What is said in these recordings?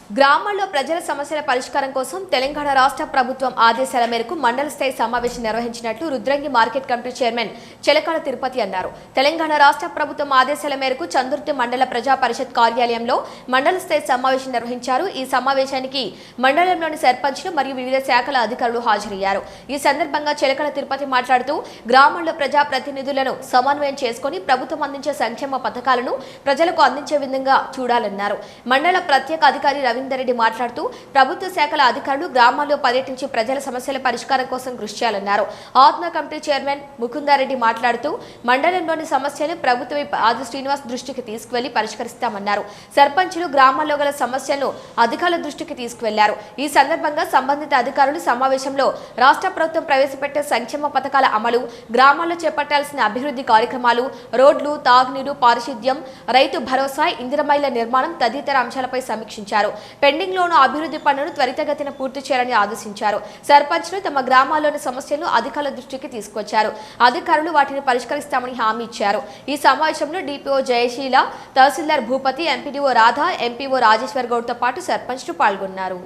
గ్రామాల్లో ప్రజల సమస్యల పరిష్కారం కోసం తెలంగాణ రాష్ట్ర ప్రభుత్వం ఆదేశాల మేరకు మండల స్థాయి సమావేశం నిర్వహించినట్లు Rudrangi market committee chairman Chelakala Tirupati అన్నారు. తెలంగాణ రాష్ట్ర ప్రభుత్వం ఆదేశాల మేరకు చందుర్తి మండల ప్రజా పరిషత్ కార్యాలయంలో మండల స్థాయి సమావేశం నిర్వహించారు. ఈ సమావేశానికి మండలంలోని సర్పంచ్లు మరియు వివిధ శాఖల అధికారులు హాజరయ్యారు. ఈ సందర్భంగా చెలకాల తిరుపతి మాట్లాడుతూ గ్రామాల్లో ప్రజా ప్రతినిధులను సమన్వయం చేసుకుని ప్రభుత్వం అందించే సంక్షేమ పథకాలను ప్రజలకు అందించే విధంగా చూడాలన్నారు. మండల ప్రత్యేక అధికారి రవీందర్ రెడ్డి మాట్లాడుతూ ప్రభుత్వ శాఖల అధికారులు గ్రామాల్లో పర్యటించి ప్రజల సమస్యల పరిష్కారం కోసం కృషి చేయాలన్నారు. ఆత్మ కమిటీ చైర్మన్ ముకుందారెడ్డి మాట్లాడుతూ మండలంలోని సమస్యలు ప్రభుత్వ ఆది శ్రీనివాస్ దృష్టికి తీసుకువెళ్లి పరిష్కరిస్తామన్నారు. సర్పంచులు గ్రామాల్లో గల సమస్యలను అధికారుల దృష్టికి తీసుకువెళ్లారు. ఈ సందర్భంగా సంబంధిత అధికారులు సమావేశంలో రాష్ట్ర ప్రభుత్వం ప్రవేశపెట్టే సంక్షేమ పథకాల అమలు, గ్రామాల్లో చేపట్టాల్సిన అభివృద్ధి కార్యక్రమాలు, రోడ్లు, తాగునీరు, పారిశుద్ధ్యం, రైతు భరోసా, ఇందిరమైల నిర్మాణం తదితర అంశాలపై సమీక్షించారు. పెండింగ్ లోను అభివృద్ధి పనులను త్వరితగతిన పూర్తి చేయాలని ఆదేశించారు. సర్పంచ్లు తమ గ్రామాల్లోని సమస్యలను అధికారుల దృష్టికి తీసుకొచ్చారు. అధికారులు వాటిని పరిష్కరిస్తామని హామీ ఇచ్చారు. ఈ సమావేశంలో డిపిఓ జయశీల, తహసీల్దార్ భూపతి, ఎంపీడీఓ రాధ, ఎంపీఓ రాజేశ్వర్ గౌడ్ తో పాటు సర్పంచ్లు పాల్గొన్నారు.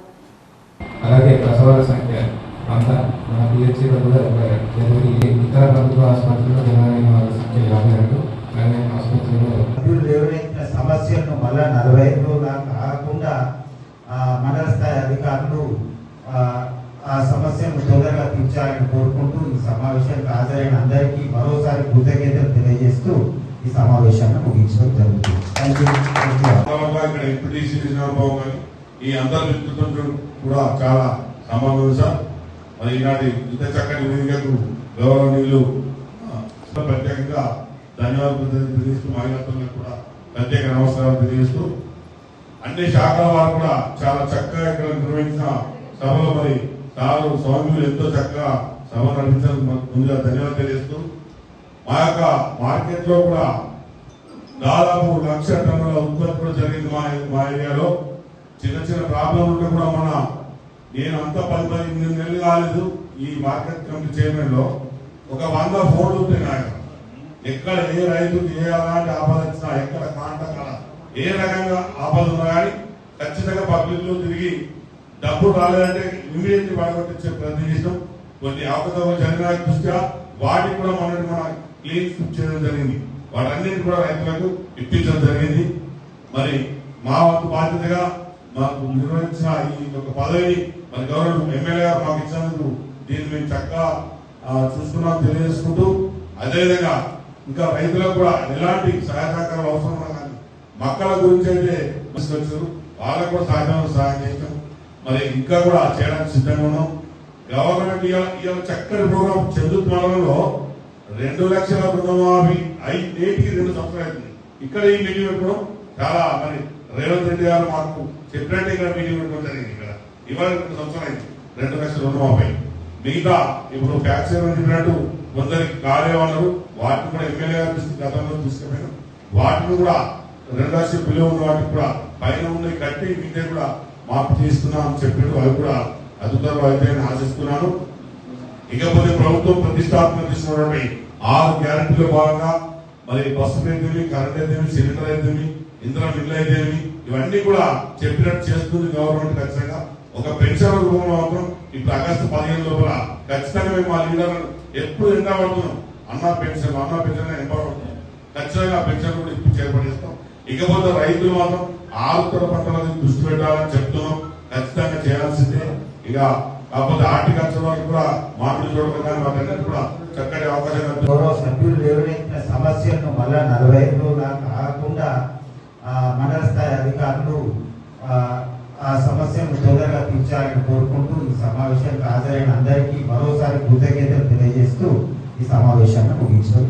అలాగే ప్రసవాల సంఖ్య అంతా మన పిహెచ్సిలో కూడా ఇతర ప్రభుత్వ ఆసుపత్రుల్లో జనరల్ వాళ్ళ సంఖ్య 52, ప్రైవేట్ ఆసుపత్రుల్లో లేవనెత్తిన సమస్యలను మళ్ళా 45 రోజులు కాకుండా మండల స్థాయి అధికారులు ఆ సమస్యను తొందరగా తీర్చాలని కోరుకుంటూ ఈ సమావేశానికి హాజరైన అందరికీ మరోసారి కృతజ్ఞతలు తెలియజేస్తూ ఈ సమావేశాన్ని ముగించడం జరుగుతుంది. ఈ అందరి వ్యక్తిత్వం కూడా చాలా సంబంధం సార్. మరి ఈనాటి ఇంత చక్కటి వేదికకు గౌరవనీయులు ప్రత్యేకంగా ధన్యవాదాలు తెలియజేస్తూ మహిళలకు కూడా ప్రత్యేక నమస్కారాలు తెలియజేస్తూ అన్ని శాఖల వారు కూడా చాలా చక్కగా ఇక్కడ నిర్వహించిన సభలో మరి సారు స్వాములు ఎంతో చక్కగా సభ నడిపించడం ముందుగా ధన్యవాదాలు తెలియజేస్తూ మా యొక్క మార్కెట్ లో కూడా దాదాపు 1,00,000 టన్నుల ఉత్పత్తి కూడా జరిగింది మా ఏరియాలో. చిన్న చిన్న ప్రాబ్లం ఉంటే కూడా నేను అంతా 10-8 నెలలు కాలేదు ఈ మార్కెట్ కమిటీ చైర్మన్ లో ఒక 100 ఫోన్లు ఉంటాయి నాకు. ఎక్కడ ఏ రైతుకు ఏ అలాంటి ఆపద వచ్చినా, ఎక్కడ కాంటాక్ట్ ఏ రకంగా ఆపద ఉన్నా కానీ ఖచ్చితంగా పబ్లిక్ లో తిరిగి డబ్బులు రాలేదంటే ఇమీడియట్లీ పడగొట్టించే ప్రయత్నం చేసినాం. కొన్ని అవకతవకలు జరిగిన దృష్ట్యా వాటికి కూడా మన క్లీన్ చేయడం జరిగింది. వాటన్నిటిని కూడా రైతులకు ఇప్పించడం జరిగింది. మరి మా వంతు బాధ్యతగా మాకు నిర్వహించిన ఈ యొక్క పదవిని మరి గౌరవ ఎమ్మెల్యే గారు మాకు ఇచ్చినందుకు దీన్ని మేము చక్కగా చూసుకున్నాం తెలియజేసుకుంటూ, అదేవిధంగా ఇంకా రైతులకు కూడా ఎలాంటి సహాయ సహకారాలు అవసరం ఉన్నా కానీ మొక్కల గురించి అయితే తీసుకొచ్చారు, వాళ్ళకు కూడా సహాయం చేస్తాం. మరి ఇంకా కూడా చేయడానికి సిద్ధంగా ఉన్నాం. గవర్నమెంట్ ఇవాళ చక్కటి ప్రోగ్రాం చందుర్తి మండలంలో 2 లక్షల రుణమాఫీ నేటికి 2 సంవత్సరాలు అవుతుంది. ఇక్కడ ఈ మీటింగ్ పెట్టుకోవడం చాలా మరి రేవంత్ రెడ్డి గారు మాకు చెప్పినట్టు ఇక్కడ మీటింగ్ పెట్టుకోవడం జరిగింది. ఇక్కడ ఇవాళ 2 సంవత్సరాలు అయింది 2 లక్షల రుణమాఫీ. మిగతా ఇప్పుడు ట్యాక్స్ చెప్పినట్టు కొందరికి కాలేమన్నారు, వాటిని కూడా ఎమ్మెల్యే గారు గతంలో తీసుకుపోయినాం. వాటిని కూడా 2 లక్షల బిల్లు ఉన్న వాటికి కూడా పైన ఉన్నాయి కట్టి మీదే కూడా మాపు చేస్తున్నాం అని చెప్పారు. అవి కూడా అధికారులు అయితే ఆశిస్తున్నాను. ఇకపోతే ప్రభుత్వం ప్రతిష్టాత్మక తీసుకున్నటువంటి 6 గ్యారెంటీలో భాగంగా మరి బస్సు అయితేమి, కరెంట్ అయితేమి, సిలిండర్ అయితేమి, ఇంధనం బిల్లు అయితేమి, ఇవన్నీ కూడా చెప్పినట్టు చేస్తుంది గవర్నమెంట్. ఖచ్చితంగా ఒక పెన్షన్ రూపంలో మాత్రం ఇప్పుడు ఆగస్టు 15 లోపల ఖచ్చితంగా మేము మా లీడర్లను ఎప్పుడు ఎండబడుతున్నాం. అన్న పెన్షన్ ఎంపబడుతున్నాం. ఖచ్చితంగా పెన్షన్ కూడా ఇప్పుడు ఏర్పడిస్తాం. ఇకపోతే రైతులు మాత్రం ఆరుతర పంటలను దృష్టి పెట్టాలని చెప్తున్నాం. ఖచ్చితంగా చేయాల్సిందే. ఇక కాకపోతే హార్టికల్చర్ వారికి కూడా మామిడి చూడడం కానీ వాటన్నిటి కూడా చక్కటి అవకాశం. గౌరవ సభ్యులు లేవనెత్తిన సమస్యలను మళ్ళా 45 రోజులు కాకుండా మండల స్థాయి అధికారులు ఆ సమస్యను తొందరగా తీర్చాలని కోరుకుంటూ ఈ సమావేశానికి హాజరైన అందరికీ మరోసారి కృతజ్ఞతలు తెలియజేస్తూ ఈ సమావేశాన్ని ముగించడం